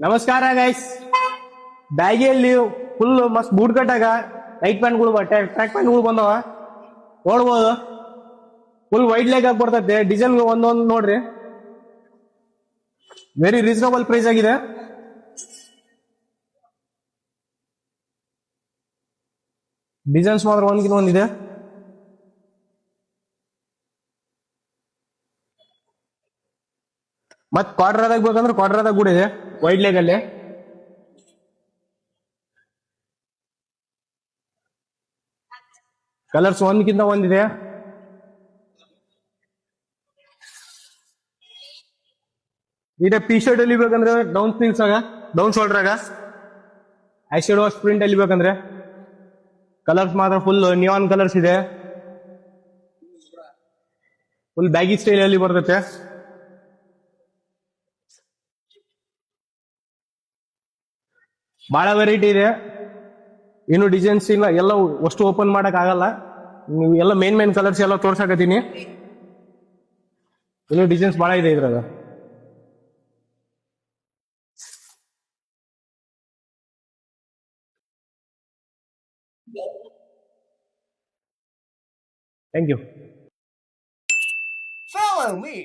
ನಮಸ್ಕಾರ guys. ಬ್ಯಾಗಿಯಲ್ಲಿ full ಮಸ್ತ್ boot ಕಟ್ಟಾಗ night ಪ್ಯಾಂಟ್ಗಳು track ಪ್ಯಾಂಟ್ಗಳು ಬಂದವ ನೋಡ್ಬೋದು. ಫುಲ್ ವೈಡ್ ಲೆಗ್ ಆಗಿ ಬರ್ತೈತೆ. ಡಿಸೈನ್ ಒಂದೊಂದು ನೋಡ್ರಿ, ವೆರಿ ರೀಸನಬಲ್ ಪ್ರೈಸ್ ಆಗಿದೆ. ಡಿಸೈನ್ಸ್ ಮಾತ್ರ ಒಂದ್ಕಿಂತ ಒಂದಿದೆ. ಮತ್ ಕ್ವಾಡ್ರಾದಾಗ ಬೇಕಂದ್ರೆ ಕ್ವಾಡ್ರಾದಾಗ ಕೂಡ ಇದೆ ವೈಡ್ ಲೆಗ್ ಅಲ್ಲಿ. ಕಲರ್ಸ್ ಒಂದ್ಕಿಂತ ಒಂದಿದೆ. ಇದೆ ಟಿ ಶರ್ಟ್ ಅಲ್ಲಿ ಬೇಕಂದ್ರೆ ಡೌನ್ ಸ್ಲೀವ್ಸ್ ಆಗ, ಡೌನ್ ಶೋಲ್ಡರ್ ಆಗ, ಆಕ್ಸಿಡ್ ವಾಶ್ ಪ್ರಿಂಟ್ ಅಲ್ಲಿ ಬೇಕಂದ್ರೆ. ಕಲರ್ಸ್ ಮಾತ್ರ ಫುಲ್ ನಿಯಾನ್ ಕಲರ್ಸ್ ಇದೆ. ಫುಲ್ ಬ್ಯಾಗಿ ಸ್ಟೈಲ್ ಅಲ್ಲಿ ಬರ್ತೈತೆ. ಬಹಳ ವೆರೈಟಿ ಇದೆ. ಇನ್ನು ಡಿಸೈನ್ಸ್ ಇಲ್ಲ, ಎಲ್ಲ ಅಷ್ಟು ಓಪನ್ ಮಾಡಕ್ ಆಗಲ್ಲ. ನೀವು ಎಲ್ಲ ಮೇನ್ ಕಲರ್ಸ್ ಎಲ್ಲ ತೋರ್ಸಾಕತ್ತೀನಿ. ಇನ್ನು ಡಿಸೈನ್ಸ್ ಬಹಳ ಇದೆ ಇದ್ರಾಗ. Thank you. Follow me.